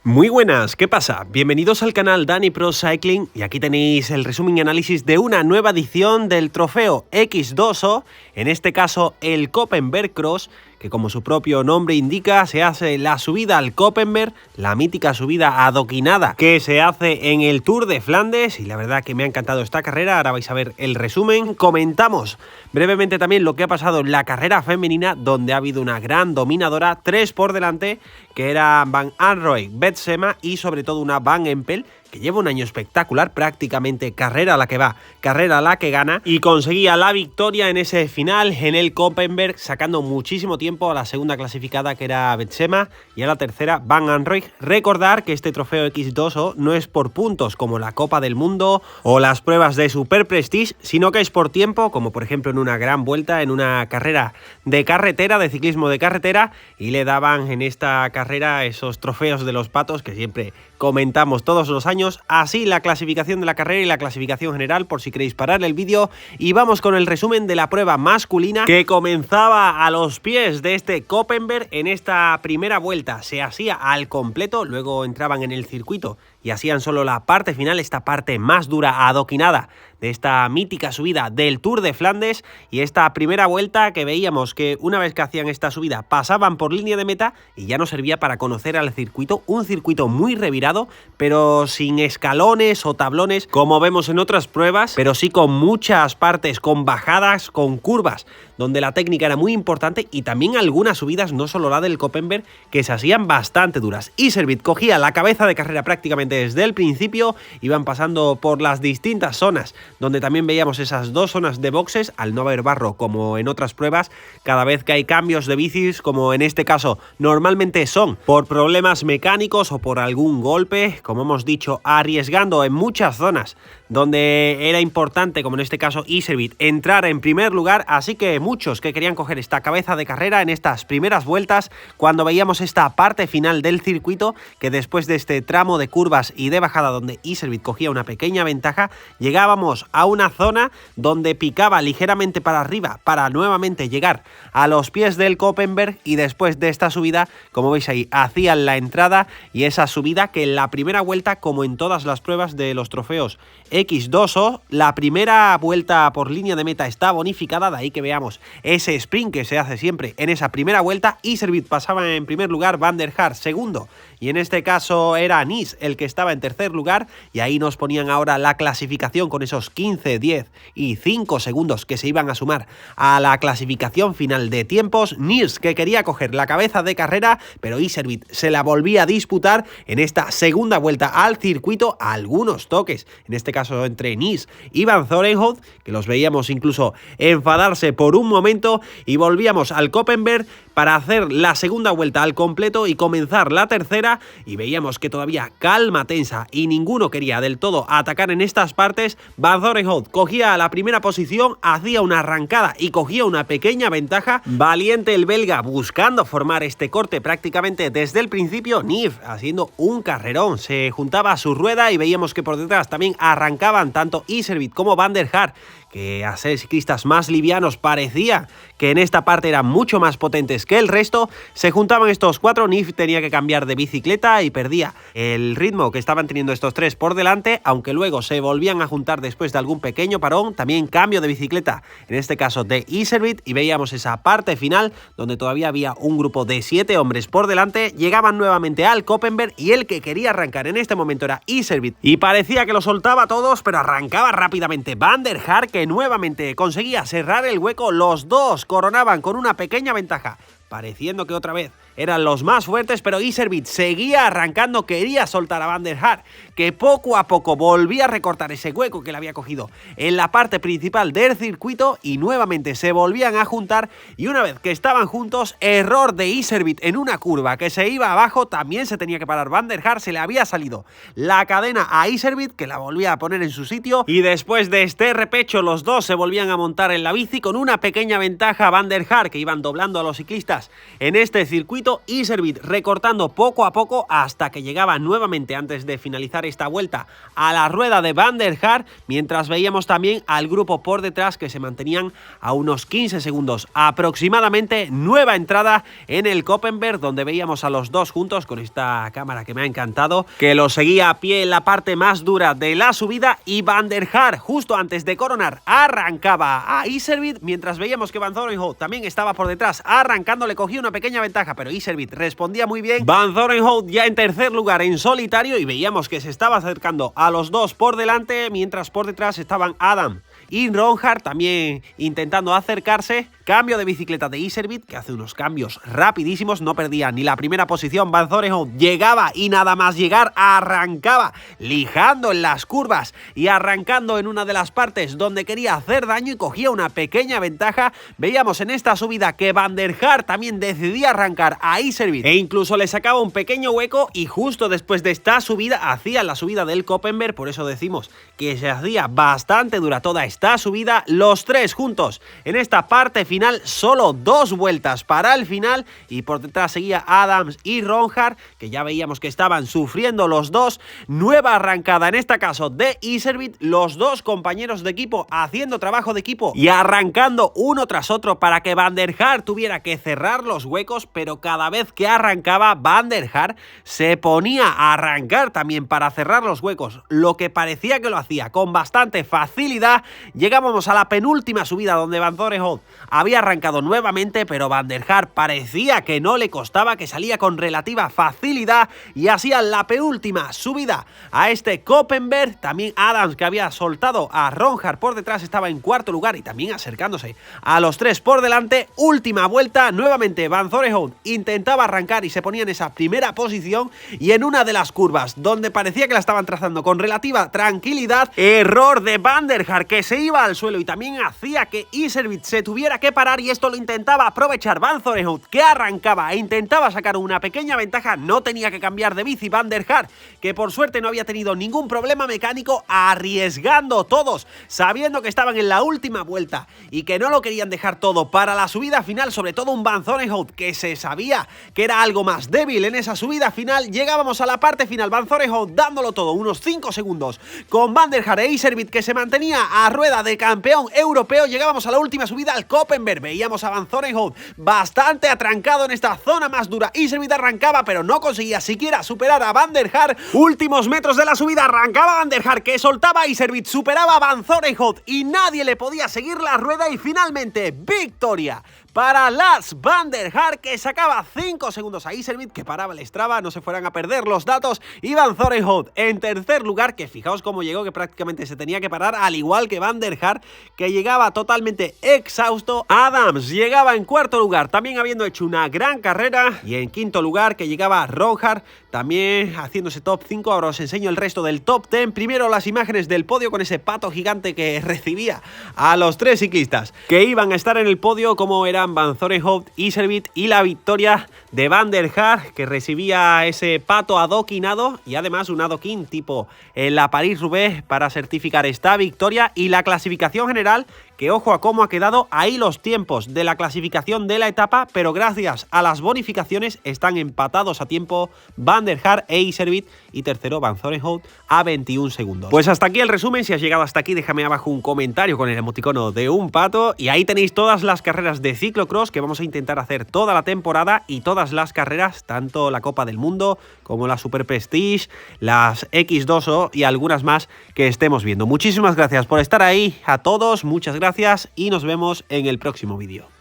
Muy buenas, ¿qué pasa? Bienvenidos al canal Dani Pro Cycling y aquí tenéis el resumen y análisis de una nueva edición del trofeo X2O, en este caso el Koppenberg Cross, que como su propio nombre indica se hace la subida al Koppenberg, la mítica subida adoquinada que se hace en el Tour de Flandes, y la verdad que me ha encantado esta carrera. Ahora vais a ver el resumen. Comentamos brevemente también lo que ha pasado en la carrera femenina, donde ha habido una gran dominadora, 3 por delante, que era Van Anrooij, Betsema y sobre todo una Van Empel, que lleva un año espectacular, prácticamente carrera a la que va, carrera a la que gana, y conseguía la victoria en ese final en el Koppenberg, sacando muchísimo tiempo a la segunda clasificada, que era Betsema, y a la tercera Van Anrooij. Recordar que este trofeo X2O no es por puntos como la Copa del Mundo o las pruebas de Super Prestige, sino que es por tiempo, como por ejemplo en una gran vuelta, en una carrera de carretera, de ciclismo de carretera, y le daban en esta carrera esos trofeos de los patos que siempre comentamos todos los años. Así la clasificación de la carrera y la clasificación general, por si queréis parar el vídeo. Y vamos con el resumen de la prueba masculina, que comenzaba a los pies de este Koppenberg. En esta primera vuelta se hacía al completo, luego entraban en el circuito y hacían solo la parte final, esta parte más dura, adoquinada, de esta mítica subida del Tour de Flandes. Y esta primera vuelta que veíamos que una vez que hacían esta subida pasaban por línea de meta y ya no servía para conocer al circuito, un circuito muy revirado, pero sin escalones o tablones como vemos en otras pruebas, pero sí con muchas partes, con bajadas, con curvas, donde la técnica era muy importante, y también algunas subidas, no solo la del Koppenberg, que se hacían bastante duras. Iserbyt cogía la cabeza de carrera prácticamente desde el principio, iban pasando por las distintas zonas, donde también veíamos esas dos zonas de boxes, al no haber barro como en otras pruebas. Cada vez que hay cambios de bicis, como en este caso normalmente son por problemas mecánicos o por algún golpe, como hemos dicho, arriesgando en muchas zonas donde era importante, como en este caso Iserbyt, entrar en primer lugar. Así que muchos que querían coger esta cabeza de carrera en estas primeras vueltas, cuando veíamos esta parte final del circuito, que después de este tramo de curvas y de bajada donde Iserbyt cogía una pequeña ventaja, llegábamos a una zona donde picaba ligeramente para arriba para nuevamente llegar a los pies del Koppenberg, y después de esta subida, como veis ahí, hacían la entrada, y esa subida que en la primera vuelta, como en todas las pruebas de los trofeos X2O, la primera vuelta por línea de meta está bonificada, de ahí que veamos ese sprint que se hace siempre en esa primera vuelta. Iserbyt pasaba en primer lugar, Van der Haar segundo, y en este caso era Nys el que estaba en tercer lugar, y ahí nos ponían ahora la clasificación con esos 15, 10 y 5 segundos que se iban a sumar a la clasificación final de tiempos. Nys, que quería coger la cabeza de carrera, pero Iserbyt se la volvía a disputar en esta segunda vuelta al circuito, a algunos toques, en este caso entre Nys y Van Zorenhout, que los veíamos incluso enfadarse por un momento, y volvíamos al Koppenberg para hacer la segunda vuelta al completo y comenzar la tercera, y veíamos que todavía calma tensa y ninguno quería del todo atacar en estas partes. Van Zorenhout cogía la primera posición, hacía una arrancada y cogía una pequeña ventaja. Valiente el belga buscando formar este corte prácticamente desde el principio. Nys haciendo un carrerón, se juntaba a su rueda y veíamos que por detrás también arrancaban tanto Iserbyt como Van der Haar, que a ser ciclistas más livianos parecía que en esta parte eran mucho más potentes que el resto. Se juntaban estos cuatro, Nys tenía que cambiar de bicicleta y perdía el ritmo que estaban teniendo estos tres por delante, aunque luego se volvían a juntar después de algún pequeño parón. También cambio de bicicleta, en este caso de Iserbyt, y veíamos esa parte final donde todavía había un grupo de 7 hombres por delante. Llegaban nuevamente al Koppenberg y el que quería arrancar en este momento era Iserbyt, y parecía que lo soltaba a todos, pero arrancaba rápidamente Van der Haar, que nuevamente conseguía cerrar el hueco. Los dos coronaban con una pequeña ventaja, pareciendo que otra vez eran los más fuertes, pero Iserbyt seguía arrancando, quería soltar a Van der Haar, que poco a poco volvía a recortar ese hueco que le había cogido en la parte principal del circuito, y nuevamente se volvían a juntar, y una vez que estaban juntos, error de Iserbyt en una curva que se iba abajo, también se tenía que parar Van der Haar, se le había salido la cadena a Iserbyt, que la volvía a poner en su sitio, y después de este repecho los dos se volvían a montar en la bici con una pequeña ventaja. Van der Haar, que iban doblando a los ciclistas en este circuito, poquito, Iserbyt recortando poco a poco hasta que llegaba nuevamente antes de finalizar esta vuelta a la rueda de Van der Haar, mientras veíamos también al grupo por detrás que se mantenían a unos 15 segundos aproximadamente. Nueva entrada en el Koppenberg, donde veíamos a los dos juntos con esta cámara que me ha encantado, que lo seguía a pie en la parte más dura de la subida, y Van der Haar justo antes de coronar arrancaba a Iserbyt, mientras veíamos que Van Zorenhout también estaba por detrás arrancando, le cogía una pequeña ventaja, pero Iserbyt respondía muy bien. Van Zorenhout ya en tercer lugar en solitario, y veíamos que se estaba acercando a los dos por delante, mientras por detrás estaban Adam y Ronhard también intentando acercarse. Cambio de bicicleta de Iserbyt, que hace unos cambios rapidísimos, no perdía ni la primera posición. Van Zorenhout llegaba y nada más llegar arrancaba, lijando en las curvas y arrancando en una de las partes donde quería hacer daño y cogía una pequeña ventaja. Veíamos en esta subida que Van der Haar también decidía arrancar a Iserbyt e incluso le sacaba un pequeño hueco, y justo después de esta subida hacía la subida del Koppenberg. Por eso decimos que se hacía bastante dura toda esta subida, los tres juntos en esta parte final. Solo 2 vueltas para el final, y por detrás seguía Adams y Ronhard, que ya veíamos que estaban sufriendo los dos. Nueva arrancada en este caso de Iserbyt, los dos compañeros de equipo haciendo trabajo de equipo y arrancando uno tras otro para que Van der Haar tuviera que cerrar los huecos, pero cada vez que arrancaba Van der Haar se ponía a arrancar también para cerrar los huecos, lo que parecía que lo hacía con bastante facilidad. Llegábamos a la penúltima subida donde Van Zorenhout había arrancado nuevamente, pero Van der Haar parecía que no le costaba, que salía con relativa facilidad, y hacía la penúltima subida a este Koppenberg. También Adams, que había soltado a Ronhard por detrás, estaba en cuarto lugar y también acercándose a los tres por delante. Última vuelta, nuevamente Van Zorenhout intentaba arrancar y se ponía en esa primera posición, y en una de las curvas donde parecía que la estaban trazando con relativa tranquilidad, error de Van der Haar, que se iba al suelo y también hacía que Iserbyt se tuviera que parar, y esto lo intentaba aprovechar Van Zorenhout, que arrancaba e intentaba sacar una pequeña ventaja. No tenía que cambiar de bici Van der Haar, que por suerte no había tenido ningún problema mecánico, arriesgando todos, sabiendo que estaban en la última vuelta y que no lo querían dejar todo para la subida final, sobre todo un Van Zorenhout que se sabía que era algo más débil en esa subida final. Llegábamos a la parte final, Van Zorenhout dándolo todo, unos 5 segundos con Van der Haar e Iserbyt, que se mantenía a rueda de campeón europeo. Llegábamos a la última subida al Koppenberg, veíamos a Van Zorenhout bastante atrancado en esta zona más dura. Iserbyt arrancaba, pero no conseguía siquiera superar a Van der Haar. Últimos metros de la subida, arrancaba Van der Haar, que soltaba a Iserbyt, superaba a Van Zorenhout y nadie le podía seguir la rueda, y finalmente victoria para Lars Van der Haar, que sacaba 5 segundos a Iserbyt, que paraba el Strava, no se fueran a perder los datos, y Van Zorenhout en tercer lugar, que fijaos cómo llegó, que prácticamente se tenía que parar, al igual que Van der Haar, que llegaba totalmente exhausto. Adams llegaba en cuarto lugar, también habiendo hecho una gran carrera, y en quinto lugar que llegaba Ronhard, también haciéndose top 5. Ahora os enseño el resto del top 10. Primero las imágenes del podio con ese pato gigante que recibía a los tres ciclistas que iban a estar en el podio, como eran Van Zorenhout, Iserbyt, y la victoria de Van der Haar, que recibía ese pato adoquinado y además un adoquín tipo en la París-Roubaix para certificar esta victoria. Y la clasificación general, que ojo a cómo ha quedado ahí los tiempos de la clasificación de la etapa, pero gracias a las bonificaciones están empatados a tiempo Van der Haar e Iserbyt, y tercero Van Zorenhout a 21 segundos. Pues hasta aquí el resumen. Si has llegado hasta aquí, déjame abajo un comentario con el emoticono de un pato, y ahí tenéis todas las carreras de ciclocross que vamos a intentar hacer toda la temporada, y todas las carreras, tanto la Copa del Mundo como la Super Prestige, las X2O y algunas más que estemos viendo. Muchísimas gracias por estar ahí a todos, muchas gracias, y nos vemos en el próximo vídeo.